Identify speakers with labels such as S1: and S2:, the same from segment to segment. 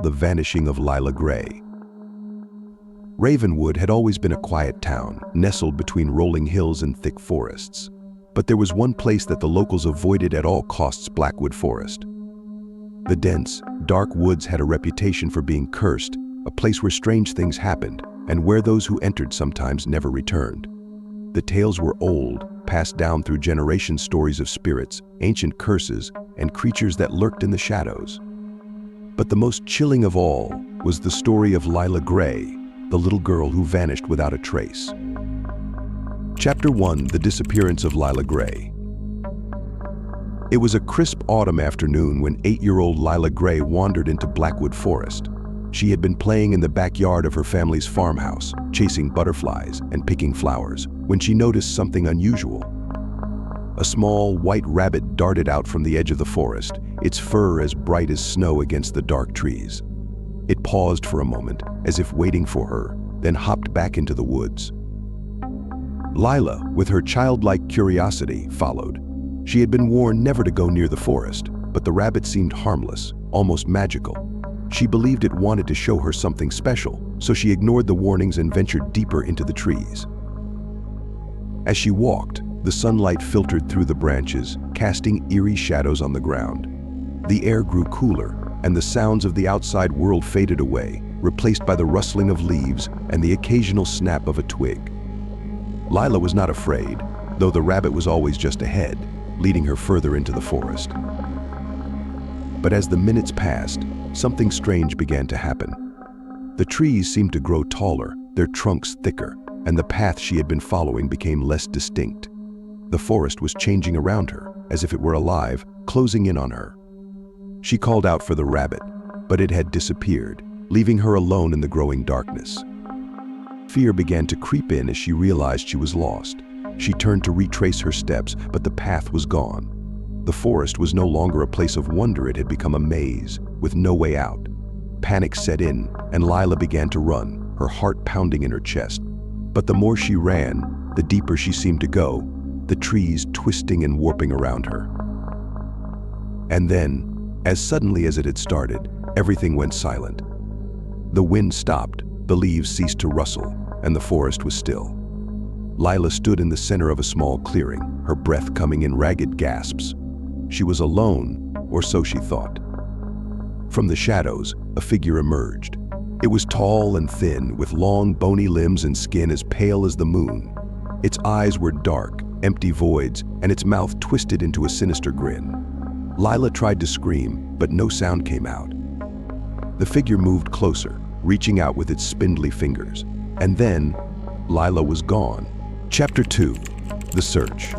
S1: The vanishing of Lila Grey. Ravenwood had always been a quiet town, nestled between rolling hills and thick forests. But there was one place that the locals avoided at all costs: Blackwood Forest. The dense, dark woods had a reputation for being cursed, a place where strange things happened, and where those who entered sometimes never returned. The tales were old, passed down through generations: stories of spirits, ancient curses, and creatures that lurked in the shadows. But the most chilling of all was the story of Lila Grey, the little girl who vanished without a trace. Chapter 1: The Disappearance of Lila Grey. It was a crisp autumn afternoon when 8-year-old Lila Grey wandered into Blackwood Forest. She had been playing in the backyard of her family's farmhouse, chasing butterflies and picking flowers, when she noticed something unusual. A small, white rabbit darted out from the edge of the forest, its fur as bright as snow against the dark trees. It paused for a moment, as if waiting for her, then hopped back into the woods. Lila, with her childlike curiosity, followed. She had been warned never to go near the forest, but the rabbit seemed harmless, almost magical. She believed it wanted to show her something special, so she ignored the warnings and ventured deeper into the trees. As she walked, the sunlight filtered through the branches, casting eerie shadows on the ground. The air grew cooler, and the sounds of the outside world faded away, replaced by the rustling of leaves and the occasional snap of a twig. Lila was not afraid, though the rabbit was always just ahead, leading her further into the forest. But as the minutes passed, something strange began to happen. The trees seemed to grow taller, their trunks thicker, and the path she had been following became less distinct. The forest was changing around her, as if it were alive, closing in on her. She called out for the rabbit, but it had disappeared, leaving her alone in the growing darkness. Fear began to creep in as she realized she was lost. She turned to retrace her steps, but the path was gone. The forest was no longer a place of wonder; it had become a maze, with no way out. Panic set in, and Lila began to run, her heart pounding in her chest. But the more she ran, the deeper she seemed to go, the trees twisting and warping around her. And then, as suddenly as it had started, everything went silent. The wind stopped, the leaves ceased to rustle, and the forest was still. Lila stood in the center of a small clearing, her breath coming in ragged gasps. She was alone, or so she thought. From the shadows, a figure emerged. It was tall and thin, with long, bony limbs and skin as pale as the moon. Its eyes were dark, empty voids, and its mouth twisted into a sinister grin. Lila tried to scream, but no sound came out. The figure moved closer, reaching out with its spindly fingers. And then, Lila was gone. Chapter 2: The Search.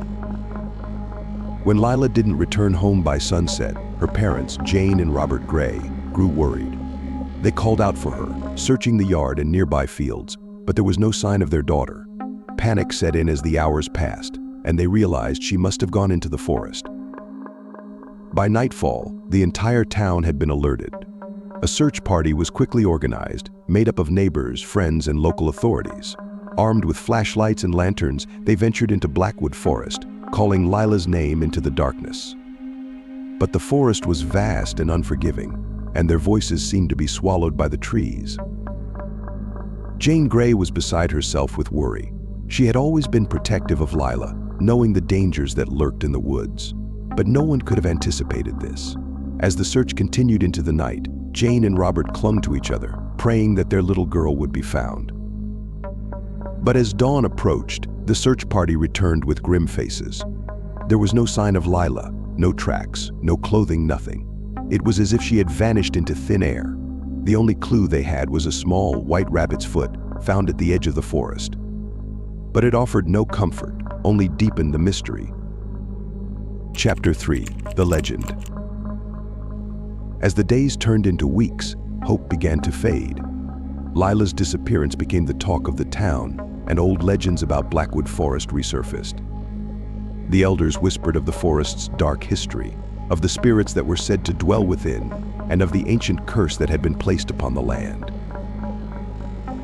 S1: When Lila didn't return home by sunset, her parents, Jane and Robert Grey, grew worried. They called out for her, searching the yard and nearby fields, but there was no sign of their daughter. Panic set in as the hours passed, and they realized she must have gone into the forest. By nightfall, the entire town had been alerted. A search party was quickly organized, made up of neighbors, friends, and local authorities. Armed with flashlights and lanterns, they ventured into Blackwood Forest, calling Lila's name into the darkness. But the forest was vast and unforgiving, and their voices seemed to be swallowed by the trees. Jane Grey was beside herself with worry. She had always been protective of Lila, knowing the dangers that lurked in the woods. But no one could have anticipated this. As the search continued into the night, Jane and Robert clung to each other, praying that their little girl would be found. But as dawn approached, the search party returned with grim faces. There was no sign of Lila, no tracks, no clothing, nothing. It was as if she had vanished into thin air. The only clue they had was a small, white rabbit's foot found at the edge of the forest. But it offered no comfort, only deepened the mystery. Chapter 3: The Legend. As the days turned into weeks, hope began to fade. Lila's disappearance became the talk of the town, and old legends about Blackwood Forest resurfaced. The elders whispered of the forest's dark history, of the spirits that were said to dwell within, and of the ancient curse that had been placed upon the land.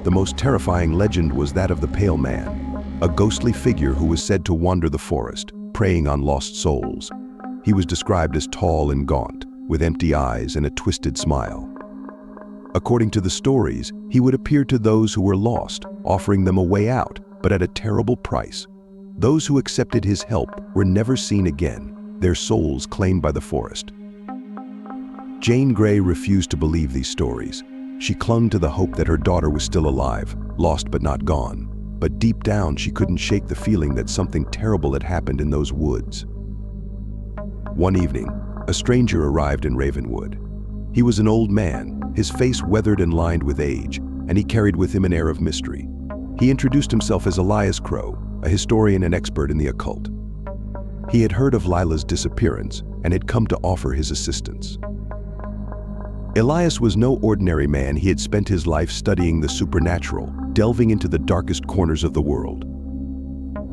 S1: The most terrifying legend was that of the Pale Man, a ghostly figure who was said to wander the forest, preying on lost souls. He was described as tall and gaunt, with empty eyes and a twisted smile. According to the stories, he would appear to those who were lost, offering them a way out, but at a terrible price. Those who accepted his help were never seen again, their souls claimed by the forest. Jane Grey refused to believe these stories. She clung to the hope that her daughter was still alive, lost but not gone. But deep down, she couldn't shake the feeling that something terrible had happened in those woods. One evening, a stranger arrived in Ravenwood. He was an old man, his face weathered and lined with age, and he carried with him an air of mystery. He introduced himself as Elias Crow, a historian and expert in the occult. He had heard of Lila's disappearance and had come to offer his assistance. Elias was no ordinary man. He had spent his life studying the supernatural, delving into the darkest corners of the world.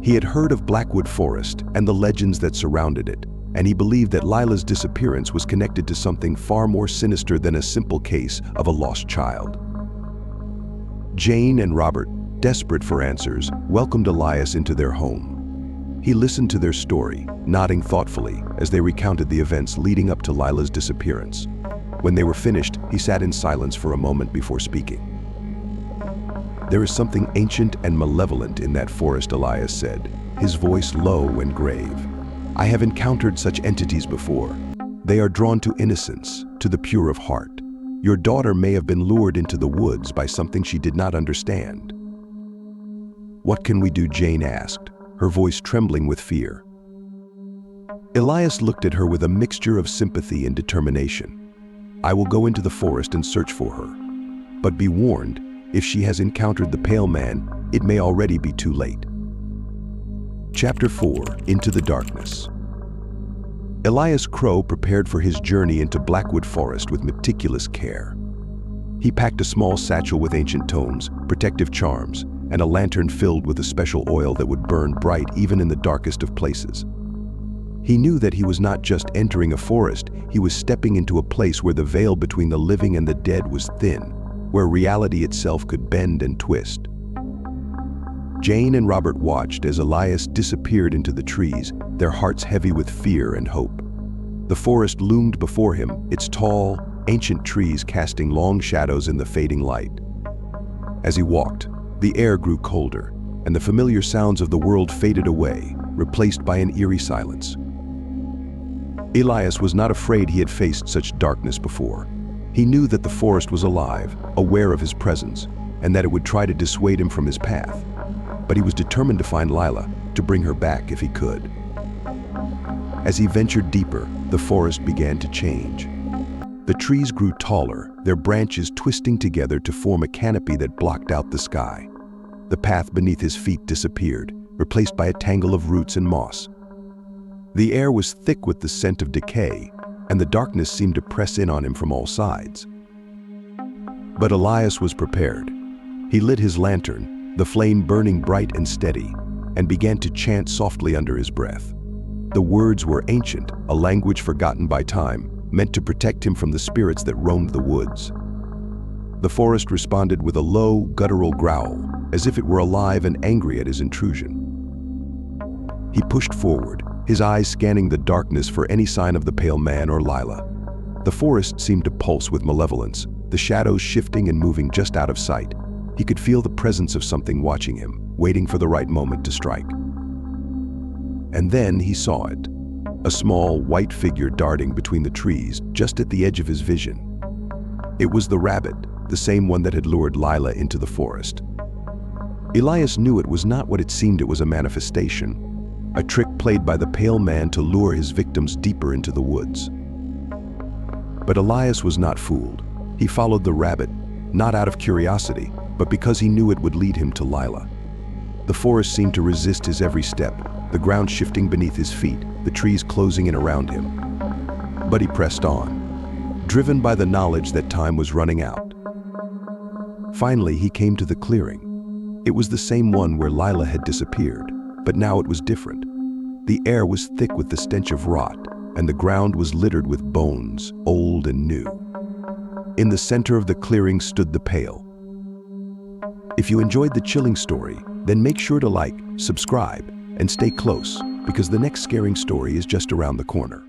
S1: He had heard of Blackwood Forest and the legends that surrounded it, and he believed that Lila's disappearance was connected to something far more sinister than a simple case of a lost child. Jane and Robert, desperate for answers, welcomed Elias into their home. He listened to their story, nodding thoughtfully as they recounted the events leading up to Lila's disappearance. When they were finished, he sat in silence for a moment before speaking. "There is something ancient and malevolent in that forest," Elias said, his voice low and grave. "I have encountered such entities before. They are drawn to innocence, to the pure of heart. Your daughter may have been lured into the woods by something she did not understand." "What can we do?" Jane asked, her voice trembling with fear. Elias looked at her with a mixture of sympathy and determination. "I will go into the forest and search for her. But be warned, if she has encountered the Pale Man, it may already be too late." Chapter 4: Into the Darkness. Elias Crow prepared for his journey into Blackwood Forest with meticulous care. He packed a small satchel with ancient tomes, protective charms, and a lantern filled with a special oil that would burn bright even in the darkest of places. He knew that he was not just entering a forest, he was stepping into a place where the veil between the living and the dead was thin, where reality itself could bend and twist. Jane and Robert watched as Elias disappeared into the trees, their hearts heavy with fear and hope. The forest loomed before him, its tall, ancient trees casting long shadows in the fading light. As he walked, the air grew colder, and the familiar sounds of the world faded away, replaced by an eerie silence. Elias was not afraid. He had faced such darkness before. He knew that the forest was alive, aware of his presence, and that it would try to dissuade him from his path. But he was determined to find Lila, to bring her back if he could. As he ventured deeper, the forest began to change. The trees grew taller, their branches twisting together to form a canopy that blocked out the sky. The path beneath his feet disappeared, replaced by a tangle of roots and moss. The air was thick with the scent of decay, and the darkness seemed to press in on him from all sides. But Elias was prepared. He lit his lantern, the flame burning bright and steady, and began to chant softly under his breath. The words were ancient, a language forgotten by time, meant to protect him from the spirits that roamed the woods. The forest responded with a low, guttural growl, as if it were alive and angry at his intrusion. He pushed forward, his eyes scanning the darkness for any sign of the Pale Man or Lila. The forest seemed to pulse with malevolence, the shadows shifting and moving just out of sight. He could feel the presence of something watching him, waiting for the right moment to strike. And then he saw it, a small, white figure darting between the trees just at the edge of his vision. It was the rabbit, the same one that had lured Lila into the forest. Elias knew it was not what it seemed. It was a manifestation, a trick played by the Pale Man to lure his victims deeper into the woods. But Elias was not fooled. He followed the rabbit, not out of curiosity, but because he knew it would lead him to Lila. The forest seemed to resist his every step, the ground shifting beneath his feet, the trees closing in around him. But he pressed on, driven by the knowledge that time was running out. Finally, he came to the clearing. It was the same one where Lila had disappeared, but now it was different. The air was thick with the stench of rot, and the ground was littered with bones, old and new. In the center of the clearing stood the pail. If you enjoyed the chilling story, then make sure to like, subscribe, and stay close, because the next scaring story is just around the corner.